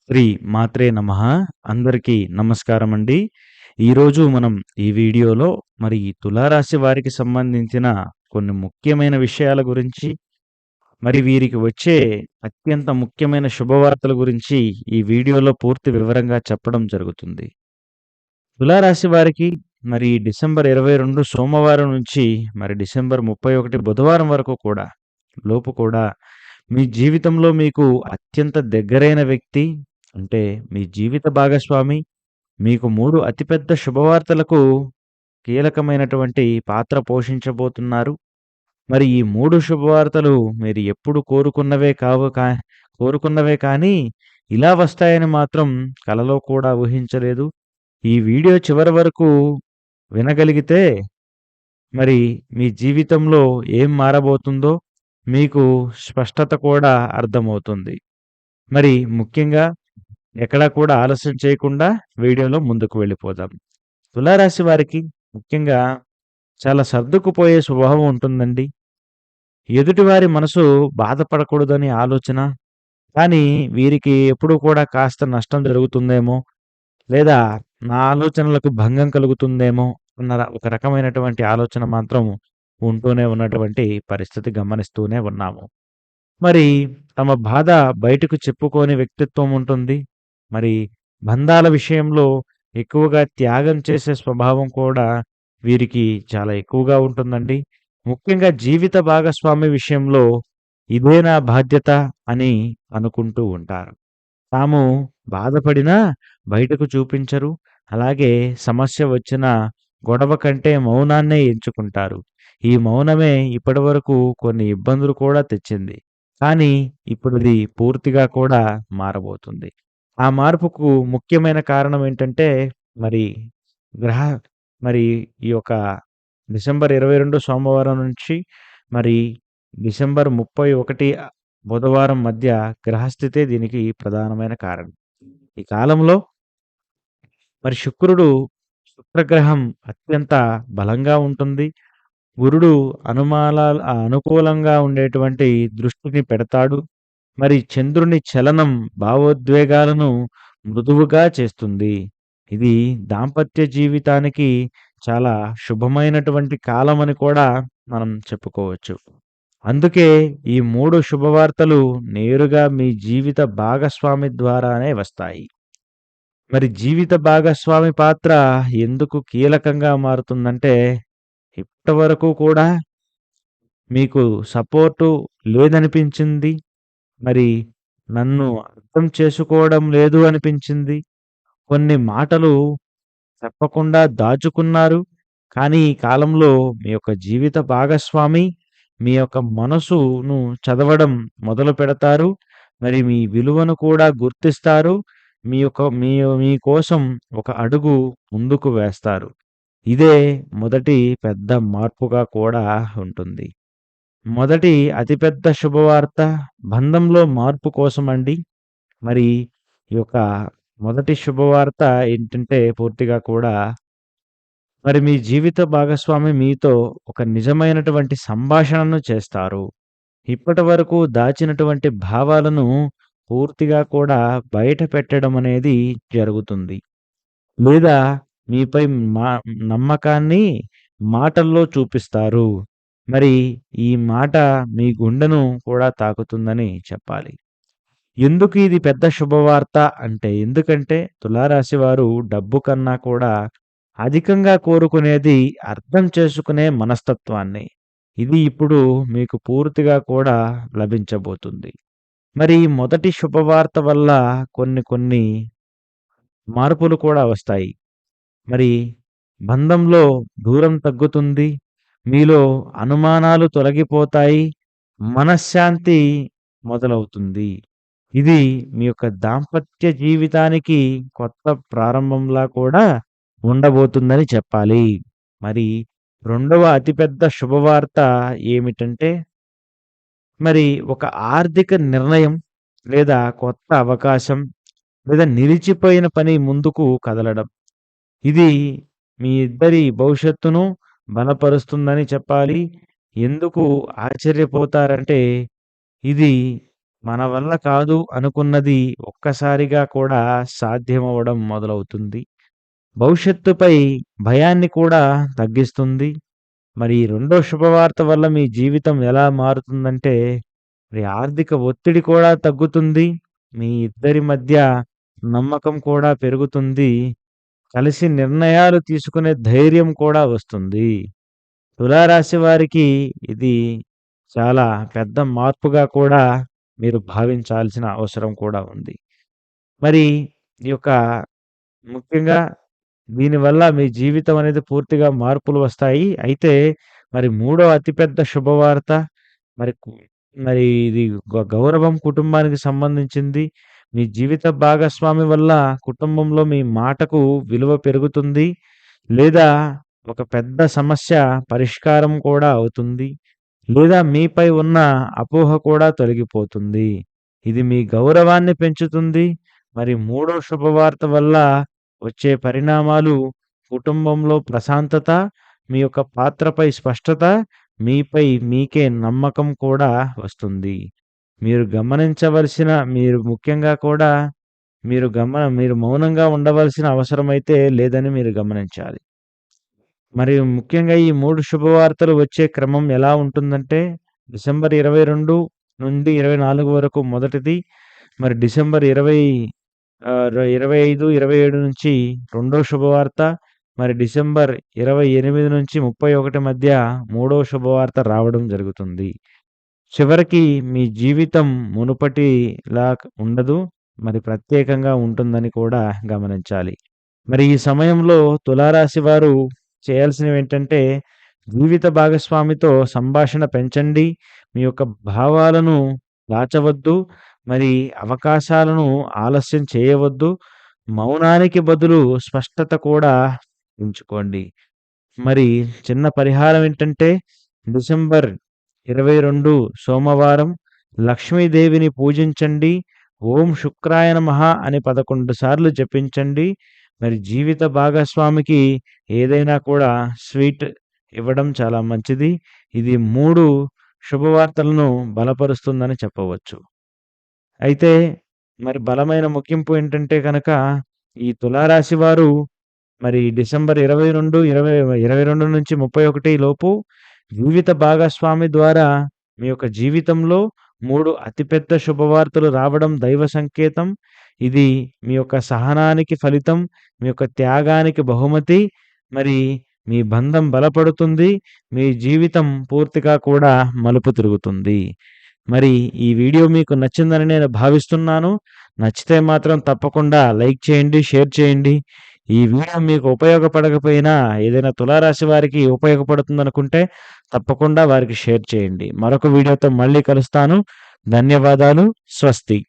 శ్రీ మాత్రే నమః. అందరికీ నమస్కారమండి. ఈరోజు మనం ఈ వీడియోలో ఈ తులారాశి వారికి సంబంధించిన కొన్ని ముఖ్యమైన విషయాల గురించి, వీరికి వచ్చే అత్యంత ముఖ్యమైన శుభవార్తల గురించి ఈ వీడియోలో పూర్తి వివరంగా చెప్పడం జరుగుతుంది. తులారాశి వారికి డిసెంబర్ 22 సోమవారం నుంచి డిసెంబర్ 31 బుధవారం వరకు కూడా మీ జీవితంలో మీకు అత్యంత దగ్గరైన వ్యక్తి అంటే మీ జీవిత భాగస్వామి మీకు 3 అతిపెద్ద శుభవార్తలకు కీలకమైనటువంటి పాత్ర పోషించబోతున్నారు. ఈ 3 శుభవార్తలు మీరు ఎప్పుడు కోరుకున్నవే కానీ ఇలా వస్తాయని మాత్రం కలలో కూడా ఊహించలేదు. ఈ వీడియో చివరి వరకు వినగలిగితే మీ జీవితంలో ఏం మారబోతుందో మీకు స్పష్టత కూడా అర్థమవుతుంది. ముఖ్యంగా ఎక్కడా కూడా ఆలస్యం చేయకుండా వీడియోలో ముందుకు వెళ్ళిపోదాం. తులారాశి వారికి ముఖ్యంగా చాలా సర్దుకుపోయే స్వభావం ఉంటుందండి. ఎదుటివారి మనసు బాధపడకూడదని ఆలోచన, కానీ వీరికి ఎప్పుడూ కూడా కాస్త నష్టం జరుగుతుందేమో, లేదా నా ఆలోచనలకు భంగం కలుగుతుందేమో అన్న ఒక రకమైనటువంటి ఆలోచన మాత్రం ఉంటూనే ఉన్నటువంటి పరిస్థితి గమనిస్తూనే ఉన్నాము. తమ బాధ బయటకు చెప్పుకోని వ్యక్తిత్వం ఉంటుంది. బంధాల విషయంలో ఎక్కువగా త్యాగం చేసే స్వభావం కూడా వీరికి చాలా ఎక్కువగా ఉంటుందండి. ముఖ్యంగా జీవిత భాగస్వామి విషయంలో ఇదే నా బాధ్యత అని అనుకుంటూ ఉంటారు. తాము బాధపడినా బయటకు చూపించరు. అలాగే సమస్య వచ్చినా గొడవ కంటే మౌనాన్నే ఎంచుకుంటారు. ఈ మౌనమే ఇప్పటివరకు కొన్ని ఇబ్బందులు కూడా తెచ్చింది. కానీ ఇప్పుడది పూర్తిగా కూడా మారబోతుంది. ఆ మార్పుకు ముఖ్యమైన కారణం ఏంటంటే మరి గ్రహ మరి ఈ యొక్క డిసెంబర్ 22 సోమవారం నుంచి మరి డిసెంబర్ 31 బుధవారం మధ్య గ్రహస్థితే దీనికి ప్రధానమైన కారణం. ఈ కాలంలో శుక్రగ్రహం అత్యంత బలంగా ఉంటుంది. గురుడు అనుకూలంగా ఉండేటువంటి దృష్టిని పెడతాడు. చంద్రుని చలనం భావోద్వేగాలను మృదువుగా చేస్తుంది. ఇది దాంపత్య జీవితానికి చాలా శుభమైనటువంటి కాలం అని కూడా మనం చెప్పుకోవచ్చు. అందుకే ఈ 3 శుభవార్తలు నేరుగా మీ జీవిత భాగస్వామి ద్వారానే వస్తాయి. జీవిత భాగస్వామి పాత్ర ఎందుకు కీలకంగా మారుతుందంటే, ఇప్పటివరకు కూడా మీకు సపోర్టు లేదనిపించింది. నన్ను అర్థం చేసుకోవడం లేదు అనిపించింది. కొన్ని మాటలు చెప్పకుండా దాచుకున్నారు. కానీ ఈ కాలంలో మీ యొక్క జీవిత భాగస్వామి మీ యొక్క మనసును చదవడం మొదలు పెడతారు. మీ విలువను కూడా గుర్తిస్తారు. మీ కోసం ఒక అడుగు ముందుకు వేస్తారు. ఇదే మొదటి పెద్ద మార్పుగా కూడా ఉంటుంది. మొదటి అతిపెద్ద శుభవార్త బంధంలో మార్పు కోసమండి. ఈ యొక్క మొదటి శుభవార్త ఏంటంటే పూర్తిగా కూడా మీ జీవిత భాగస్వామి మీతో ఒక నిజమైనటువంటి సంభాషణను చేస్తారు. ఇప్పటివరకు దాచినటువంటి భావాలను పూర్తిగా కూడా బయట పెట్టడం అనేది జరుగుతుంది. లేదా మీపై నమ్మకాన్ని మాటల్లో చూపిస్తారు. ఈ మాట మీ గుండెను కూడా తాకుతుందని చెప్పాలి. ఎందుకు ఇది పెద్ద శుభవార్త అంటే, ఎందుకంటే తులారాశి వారు డబ్బు కన్నా కూడా అధికంగా కోరుకునేది అర్థం చేసుకునే మనస్తత్వాన్ని. ఇది ఇప్పుడు మీకు పూర్తిగా కూడా లభించబోతుంది. మొదటి శుభవార్త వల్ల కొన్ని మార్పులు కూడా వస్తాయి. బంధంలో దూరం తగ్గుతుంది. మీలో అనుమానాలు తొలగిపోతాయి. మనశ్శాంతి మొదలవుతుంది. ఇది మీ యొక్క దాంపత్య జీవితానికి కొత్త ప్రారంభంలా కూడా ఉండబోతుందని చెప్పాలి. రెండవ అతిపెద్ద శుభవార్త ఏమిటంటే ఒక ఆర్థిక నిర్ణయం లేదా కొత్త అవకాశం లేదా నిలిచిపోయిన పని ముందుకు కదలడం. ఇది మీ ఇద్దరి భవిష్యత్తును బలపరుస్తుందని చెప్పాలి. ఎందుకు ఆశ్చర్యపోతారంటే ఇది మన వల్ల కాదు అనుకున్నది ఒక్కసారిగా కూడా సాధ్యమవ్వడం మొదలవుతుంది. భవిష్యత్తుపై భయాన్ని కూడా తగ్గిస్తుంది. మరి రెండో శుభవార్త వల్ల మీ జీవితం ఎలా మారుతుందంటే, మరి ఆర్థిక ఒత్తిడి కూడా తగ్గుతుంది. మీ ఇద్దరి మధ్య నమ్మకం కూడా పెరుగుతుంది. కలిసి నిర్ణయాలు తీసుకునే ధైర్యం కూడా వస్తుంది. తులారాశి వారికి ఇది చాలా పెద్ద మార్పుగా కూడా మీరు భావించాల్సిన అవసరం కూడా ఉంది. మరి ఈ యొక్క ముఖ్యంగా దీనివల్ల మీ జీవితం అనేది పూర్తిగా మార్పులు వస్తాయి. అయితే మరి మూడో అతిపెద్ద శుభవార్త మరి కు మరి ఇది గౌరవం కుటుంబానికి సంబంధించింది. మీ జీవిత భాగస్వామి వల్ల కుటుంబంలో మీ మాటకు విలువ పెరుగుతుంది. లేదా ఒక పెద్ద సమస్య పరిష్కారం కూడా అవుతుంది. లేదా మీపై ఉన్న అపోహ కూడా తొలగిపోతుంది. ఇది మీ గౌరవాన్ని పెంచుతుంది. మరి మూడో శుభవార్త వల్ల వచ్చే పరిణామాలు కుటుంబంలో ప్రశాంతత, మీ యొక్క పాత్రపై స్పష్టత, మీపై మీకే నమ్మకం కూడా వస్తుంది. మీరు ముఖ్యంగా కూడా మీరు మౌనంగా ఉండవలసిన అవసరమైతే లేదని మీరు గమనించాలి. మరియు ముఖ్యంగా ఈ 3 శుభవార్తలు వచ్చే క్రమం ఎలా ఉంటుందంటే, డిసెంబర్ 22 నుండి 24 వరకు మొదటిది. మరి డిసెంబర్ 25, 27 నుంచి రెండో శుభవార్త. మరి డిసెంబర్ 28 నుంచి 31 మధ్య మూడో శుభవార్త రావడం జరుగుతుంది. చివరికి మీ జీవితం మునుపటిలా ఉండదు. మరి ప్రత్యేకంగా ఉంటుందని కూడా గమనించాలి. మరి ఈ సమయంలో తులారాశి వారు చేయాల్సినవేంటంటే, జీవిత భాగస్వామితో సంభాషణ పెంచండి. మీ యొక్క భావాలను దాచవద్దు. మరి అవకాశాలను ఆలస్యం చేయవద్దు. మౌనానికి బదులు స్పష్టత కూడా ఉంచుకోండి. మరి చిన్న పరిహారం ఏంటంటే, డిసెంబర్ 22 సోమవారం లక్ష్మీదేవిని పూజించండి. ఓం శుక్రాయ నమః అని 11 సార్లు జపించండి. మరి జీవిత భాగస్వామికి ఏదైనా కూడా స్వీట్ ఇవ్వడం చాలా మంచిది. ఇది 3 శుభవార్తలను బలపరుస్తుందని చెప్పవచ్చు. అయితే మరి బలమైన ముగింపు ఏంటంటే గనక, ఈ తులారాశి వారు మరి డిసెంబర్ 22 నుంచి 31 లోపు జీవిత భాగస్వామి ద్వారా మీ యొక్క జీవితంలో 3 అతిపెద్ద శుభవార్తలు రావడం దైవ సంకేతం. ఇది మీ యొక్క సహనానికి ఫలితం, మీ యొక్క త్యాగానికి బహుమతి. మరి మీ బంధం బలపడుతుంది. మీ జీవితం పూర్తిగా కూడా మలుపు తిరుగుతుంది. మరి ఈ వీడియో మీకు నచ్చిందని నేను భావిస్తున్నాను. నచ్చితే మాత్రం తప్పకుండా లైక్ చేయండి, షేర్ చేయండి. ఈ వీడియో మీకు ఉపయోగపడకపోయినా ఏదైనా తులారాశి వారికి ఉపయోగపడుతుందనుకుంటే తప్పకుండా వారికి షేర్ చేయండి. మరొక వీడియోతో మళ్ళీ కలుస్తాను. ధన్యవాదాలు. స్వస్తి.